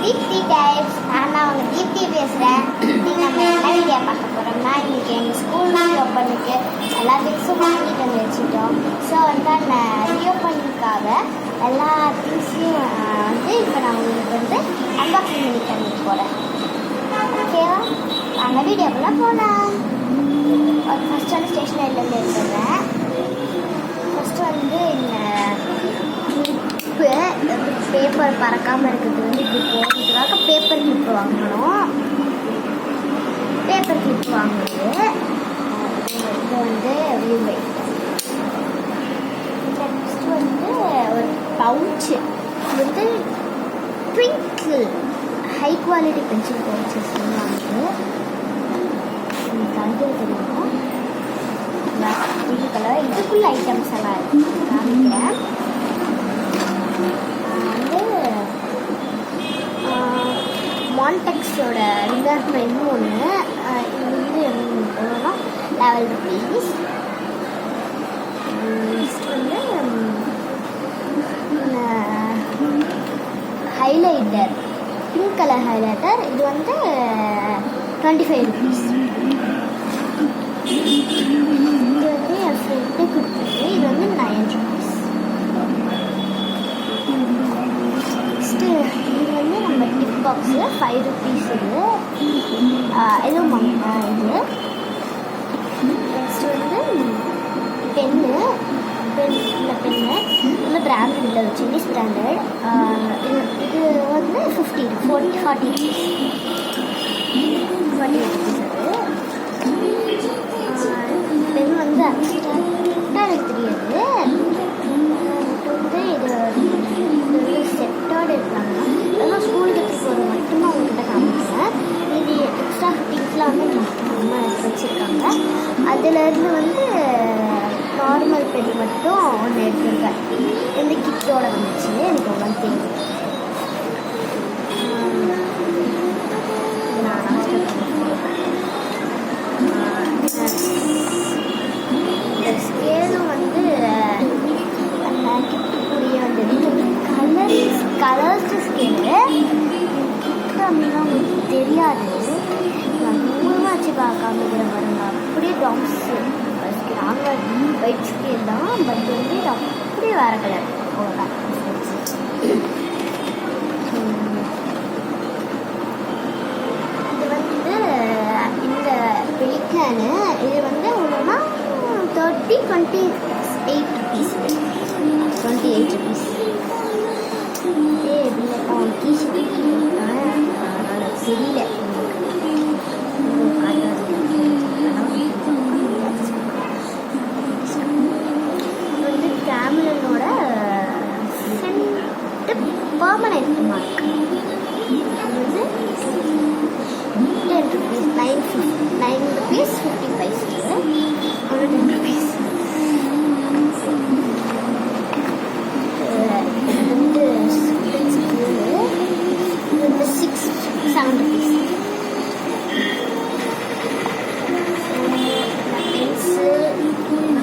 Deepti types. நான் அவங்க தீப்தி பேசுகிறேன். நீங்கள் நம்ம என்ன வீடியோ பார்க்க போகிறோம்னா, இன்றைக்கி எங்கள் ஸ்கூல் ரீஓப்பனுக்கு எல்லா திங்ஸும் வாங்கிட்டு வந்து வச்சுட்டோம். ஸோ வந்து அந்த ரீஓப்பனுக்காக எல்லா திங்ஸையும் வந்து இப்போ நான் உங்களுக்கு வந்து அன்பாக்சிங் பண்ணி பண்ணிட்டு போகிறேன். ஓகேவா? அந்த வீடியோக்குள்ளே போகலாம். ஃபஸ்ட்டு வந்து ஸ்டேஷ்னரியிலேருந்து எடுத்துடுறேன். ஃபஸ்ட்டு வந்து இந்த பேப்பர் பறக்காமல் இருக்கிறது வந்து இப்படி போகிறதுக்காக பேப்பர் கிளிப் வாங்கணும். பேப்பர் கிளிப் வாங்குது. இது வந்து வியூவை. நெக்ஸ்ட் வந்து ஒரு பவுச்சு. இது வந்து twinkle high quality pencil pouches வாங்குது. தந்து தெரியும் இது கலர். இதுக்குள்ள ஐட்டம்ஸ் எல்லாம் இருக்குது காமிக்கிறேன். மான்டெக்ஸோட ரிங்கர் பென் ஒன்று. இது வந்து எவ்வளோனா ₹11. நெக்ஸ்ட் வந்து ஹைலைட்டர், பிங்க் கலர் ஹைலைட்டர். இது வந்து ₹25. இது வந்து என் ஃப்ரெண்டு கொடுத்தது. இது வந்து ₹9. நெக்ஸ்ட்டு இது வந்து நம்ம டிப் பாக்ஸு ₹5 இது. இதுவும் இது. நெக்ஸ்ட்டு வந்து பென்னு. இந்த பென்னு வந்து பிராண்டட் இல்லை, சைனீஸ் பிராண்டட். இது வந்து 40 ₹40 அது. பென் வந்து அப்டாக எனக்கு தெரியாது. வந்து இது வந்து செட்டோடு இருக்காங்க. அதெல்லாம் ஸ்கூலுக்கு எடுத்து போகிறது மட்டும்தான் அவங்ககிட்ட காமிக்கிறேன். இது எக்ஸ்ட்ரா ஃபிட்டிங்ஸ்லாம் வந்து அம்மா வச்சுருக்காங்க. அதுலேருந்து வந்து நார்மல் பென் மட்டும் ஒன்று எடுத்துருக்கேன். இந்த கிட்டோட வந்துச்சு. எனக்கு அவ்வளோ தெரியும். இந்த ஸ்கேலும் வந்து அந்த கிட்டக்கூடிய வந்து கலர்ஸ் ஸ்கேலு அப்படின்னா உங்களுக்கு தெரியாது. நான் தூரமாக வச்சு காமிக்கிற பாருங்க. அப்படியே டாம்ஸு நாங்கள் ஒயிட் ஸ்கேல் தான். பட் வந்து அப்படியே வேறு கலர். அவ்வளோதான். இது வந்து இந்த பெலிக்கானு. இது வந்து எவ்வளோனா ₹28. ₹28. தெரியல. வந்து கேமரனோட பர்மனெண்ட் மார்க். அது வந்து ₹10. ₹9 50 பைசா. ₹10.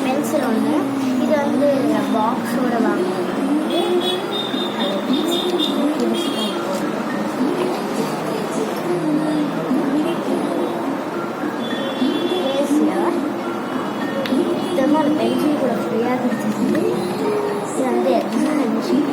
பென்சில் ஒன்று. இது வந்து பாக்ஸோட வாங்குறது. இது வந்து பென்சில் கூட ஃப்ரீயாக இருந்துச்சு. இது வந்து எக்ஸாமினேஷன்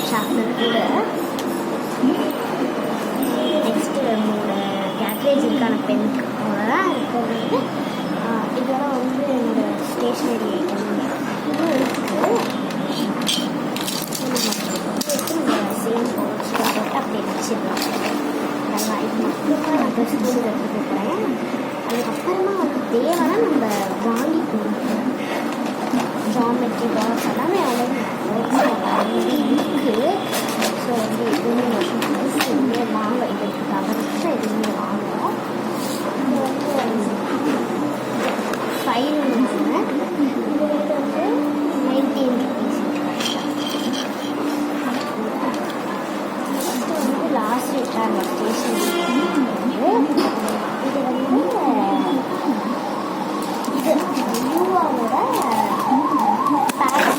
ஷார்ப்னர் கூட. நெக்ஸ்ட்டு என்னோட கேட்ரேஜுக்கான பென் அவ்வளோதான். இப்போ வந்து இதெல்லாம் வந்து என்னோட ஸ்டேஷ்னரி ஐட்டம் இதுவும் இருக்குது. சேம் பவுச் போட்டு அப்படியே வச்சிடலாம். நல்லா இது மட்டும்தான் நான் ட்ரெஸ் ஸ்கூலுக்கு எடுத்துகிட்டு போகிறேன். அதுக்கப்புறமா வந்து தேவைன்னா நம்ம வாங்கி கொடுக்குறோம். ஜாமெட்ரி பாக்ஸ் எல்லாமே ஆல்ரெடி இருக்குது. ஸோ வந்து எதுவுமே எதுவுமே வாங்க இதுக்கு தவிர்த்து எதுவுமே வாங்குவோம். இது வந்து ஃபைல் வாங்கினேன். இது வந்து ₹19. ஃபஸ்ட்டு வந்து லாஸ்ட் இருக்காங்க ஸ்டேஷனரி. இது வந்து இது யூவாவோட பேட்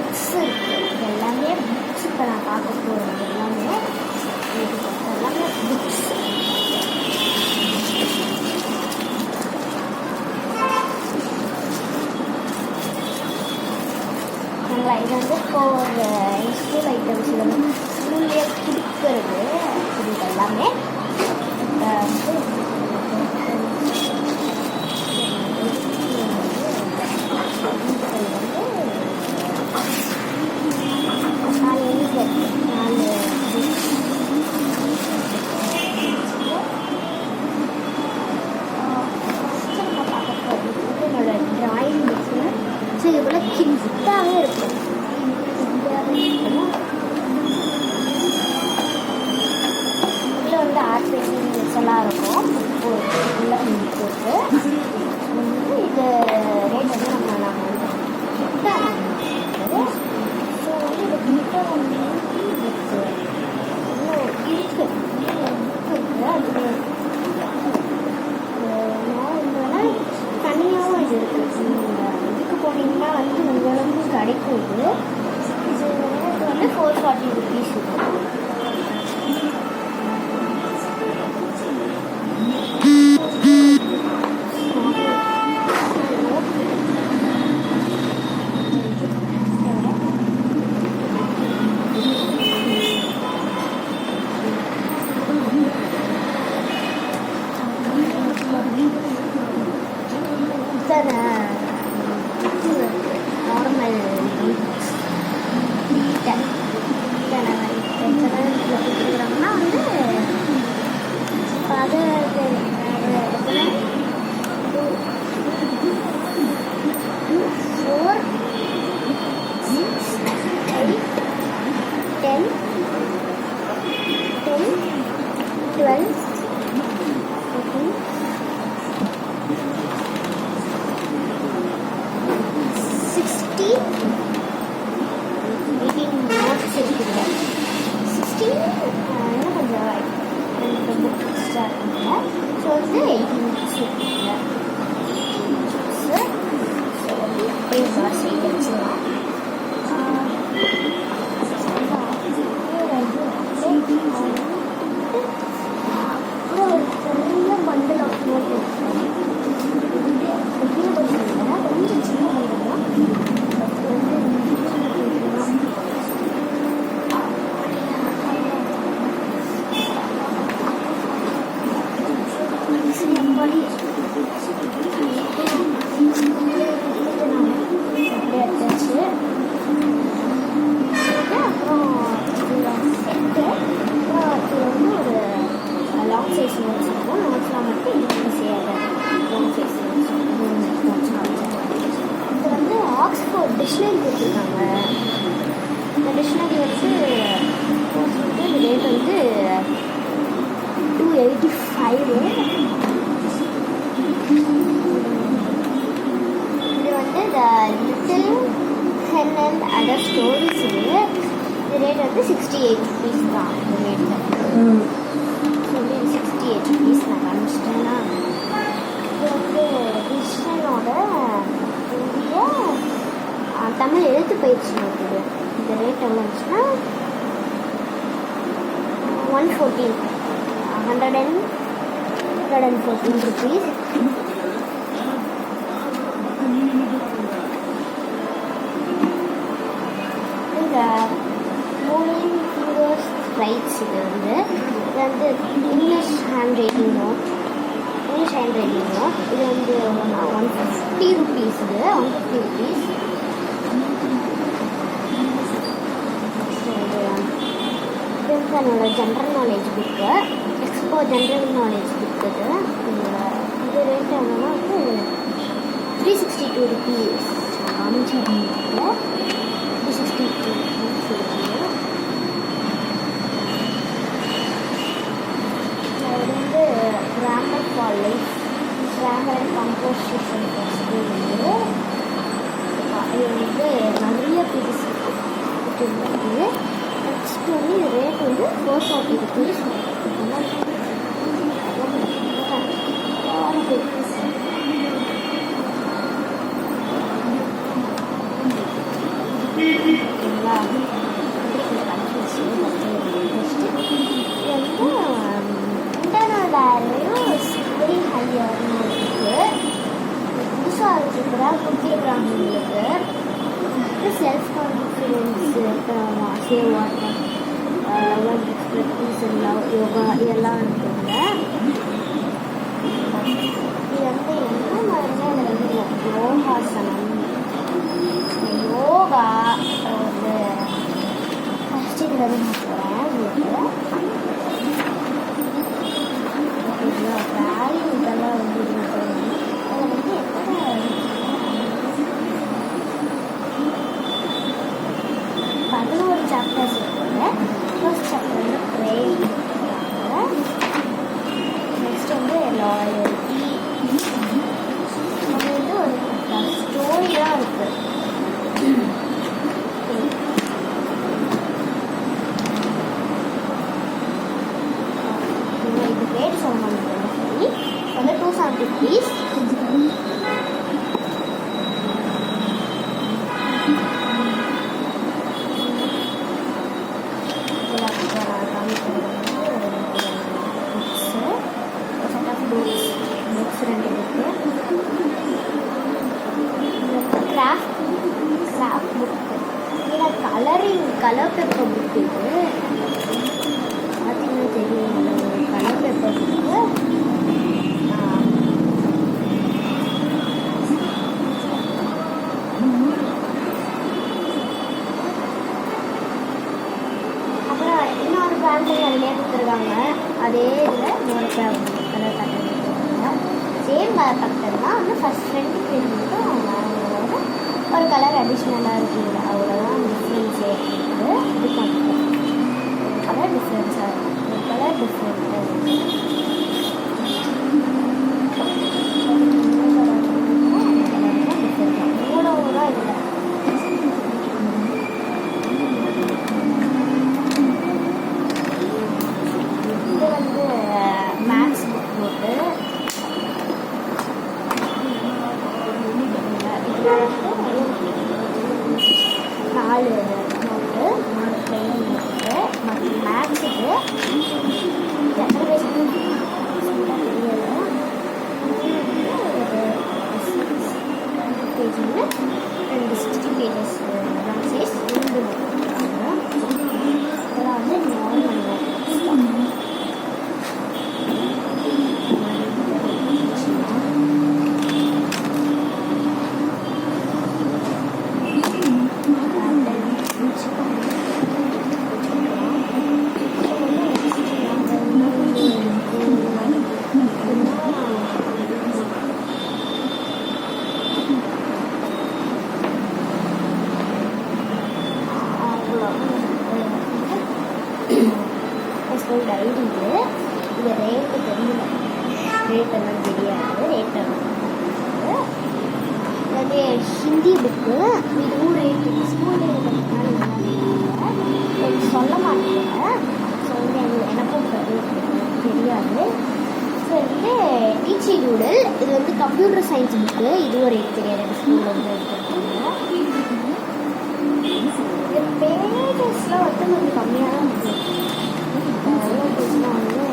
புக்ஸ் இருக்குது. இது எல்லாமே புக்ஸ். இப்போ நான் பார்க்க போகிறது எல்லாமே எல்லாமே புக்ஸ். இது வந்து இப்போ ஒரு ஸ்கூல் ஐட்டம்ஸ் ஸ்கூல்லேயே கொடுக்கறது இது எல்லாமே என்னோட டிராயிங் புக்ஸு. ஸோ இது போல் கிட்டாகவே இருக்கும். இதில் வந்து ஆர்ட் பெயிண்டிங்ஸ் எல்லாம் இருக்கும். போட்டு இது ரேட் வந்து நாங்கள் வந்து கிட்டாக ஸோ வந்து இது கிட்ட வந்து இருக்குது. அது தனியாகவும் இது இருக்குது. இதுக்கு போனீங்கன்னா வந்து உங்களுக்கு கிடைக்கும். இது வந்து 440 rupees இருக்கும். நார்மல் கொடுக்குறாங்கன்னா வந்து அது 4, 6, 8, 10, 12, 14, 60, 18 notes இருக்குங்க. 16 இன்னும் கொஞ்சம் ரெண்டு புக் எக்ஸ்ட்ரா இருக்குங்க. ஸோ வந்து 18 புக்ஸ் இருக்குங்க. ஸோ வந்து பேப்பர்ஸ் வச்சுக்கலாம். அப்புறம் ஒரு பெரிய பண்டில் ஆஃப் நோட் கொஞ்சம் சின்ன பண்டில் தான். லாங் சைஸ் நோட்ஸ் இருக்கும். நோட்ஸ்லாம் மட்டும் ஈஸியாக லாங் சைஸ் நோட்ஸ் இது வந்து ஆக்ஸ்ஃபோர்ட் டிக்ஷனரி கொடுத்துருக்காங்க. இந்த டிக்ஷனரி வந்து ரேட் வந்து 285. இது வந்து the little hen and other stories. இது ரேட் வந்து 68 rupees தான். இந்த ரேட்டு சொல்லி 68 rupees நான் காமிச்சிட்டேன்னா இது வந்து கிருஷ்ணனோட இந்திய தமிழ் எழுத்து பயிற்சி நோட்டு. இந்த ரேட் எவ்வளோ இருந்துச்சுன்னா 114 rupees. இந்த மூவிங் ஃபிங்கர்ஸ் ரைட்ஸ் இது வந்து இங்கிலீஷ் ஹேண்ட் ரைட்டிங் நோட். இது வந்து 150 rupees. இது 150 rupees. இது என்னோட general knowledge book, expo general knowledge book. இது ரேட் எவ்வளோனா வந்து 362 rupees. காமிச்சிருந்தேன் 362 rupees இருக்குது. இது வந்து grammar for life, grammar and composition school. இது வந்து நிறைய பீஸ் இருக்குது. நெக்ஸ்ட் வந்து இது ரேட் வந்து 440 rupees. ஓகேங்களா? கன்ஃபியூஸ் இது வந்து இன்டர்னல் வேல்யூஸ் வெரி ஹையர்னு இருக்குது. புதுசாக இருக்கிறாங்க கொடுத்துருக்குறாங்க உங்களுக்கு. Self confidence, save water, love express, love yoga இதெல்லாம் இருக்குங்க. இது வந்து என்ன மாதிரினா இதில் வந்து யோகாசனம், யோகா வந்து ஃபஸ்ட்டு இதில் வந்து நான் போகிறேன் உங்களுக்கு. வேல்யூ இதெல்லாம் வந்து அதில் வந்து எத்தனை 11 சாப்டர்ஸ் இருக்குங்க. ஃபர்ஸ்ட் சாப்டர் வந்து ப்ரேயர் கொடுத்துருக்காங்க. நெக்ஸ்ட் வந்து லாயல்ட்டி. அது வந்து ஒரு ஸ்டோரி தான் இருக்குது. இது பேர் சொல்ல மாட்டேன். சரி வந்து 270 rupees. கிராஃப்ட் புக்கு, இதில் கலர் பேப்பர் புக்கு. இது பார்த்தீங்கன்னா தெரியும், கலர் பேப்பர் புக்கு. அப்புறம் இன்னொரு பேங்கில் அதிலே கொடுத்துருக்காங்க. அதே இதில் இன்னொரு கலர் பேப்பர் கொடுத்துருக்காங்க. சேம் கலர் பேப்பர் தான். வந்து ஃபஸ்ட் ஃப்ரெண்ட் பேர் மட்டும் ஒரு கலர் அடிஷ்னலாக இருக்குங்க. அவ்வளோதான் டிஃப்ரென்ஸே இருக்குது. இது பண்ணுறோம் கலர் டிஃப்ரென்ஸாக இருக்குது. ஒரு கலர் டிஃப்ரெண்ட்டாக இருக்குது. மூணு தான் இல்லை. இது வந்து மேக்ஸ் புக் போட்டு நாலு நோட்டு, 3 பிளெயின் நோட்டு. மற்றும் மேக்ஸுக்கு எத்தனை பேஜ் தெரியல. பேஜ்னு 60 பேஜஸ் சைஸ் 2 நோட்டு. இதெல்லாம் வந்து நார்மல் நோட்டு. டைரி இது ரேட்டு தெரியல. ரேட்டெல்லாம் தெரியாது. ரேட்டெல்லாம் அது ஹிந்தி புக்கு. இதுவும் ரேட்டு ஸ்கூல் எனக்கு சொல்ல மாட்டேங்க. ஸோ வந்து எனக்கும் தெரியாது. ஸோ வந்து டீச்சிங் டூடல். இது வந்து கம்ப்யூட்டர் சயின்ஸ் புக்கு. இதுவும் ரேட் தெரியாது. எனக்கு ஸ்கூலில் வந்து எடுத்துருக்காங்க. பேஜஸ்லாம் வந்து கொஞ்சம் கம்மியாக தான் இருக்குது. எவ்வளோ பேஜ்னால் வந்து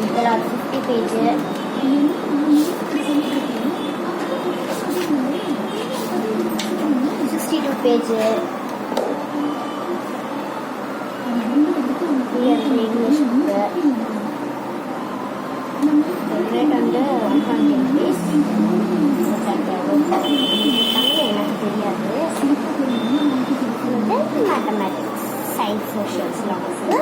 இதில் 50 page, 62 page. English book rate வந்து 120 rupees. தமிழ் எனக்கு தெரியாது. மேத்தமேட்டிக்ஸ், சயின்ஸ், சோஷியல்ஸ்லாம் இருக்குது.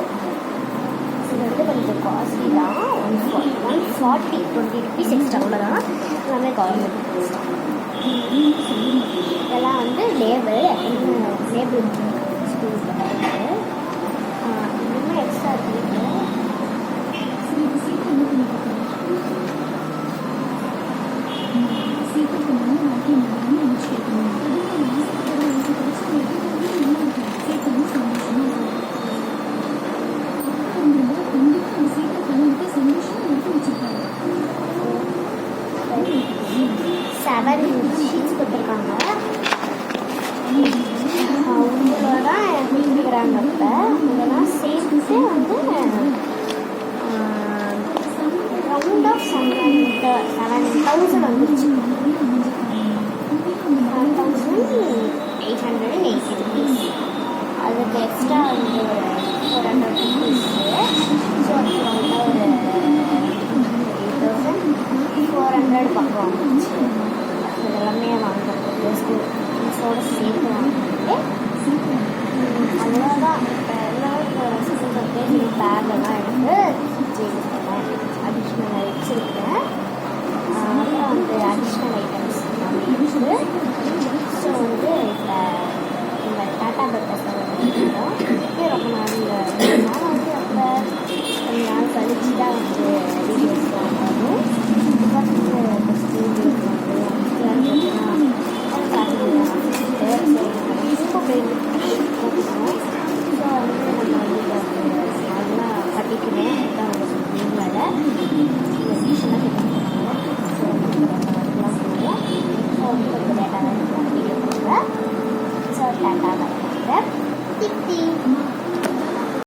இது வந்து கொஞ்சம் காஸ்ட்லி தான். 140 20 rupees எக்ஸ்ட்ரா. அவ்வளோதான். எல்லாமே கவர்மெண்ட். இதெல்லாம் வந்து லேபிள் ஸ்கூல் இருக்குது. இன்னும் எக்ஸ்ட்ரா இருக்குது. ஷீட்ஸ் கொடுத்துருக்காங்க. உங்களோட கொடுத்தாங்க. இப்போ இதெல்லாம் சேர்த்து வந்து ரவுண்ட் ஆஃப் 7,000 வந்துருச்சு. 7,880 rupees. அதுக்கு எக்ஸ்ட்ரா வந்து ஒரு 400 rupees. ஸோ அது வந்து ஒரு 8,400 பக்கம் வந்துச்சு. இதெல்லாமே வாங்க ஃபீஸோடு சேர்த்து வாங்கிட்டு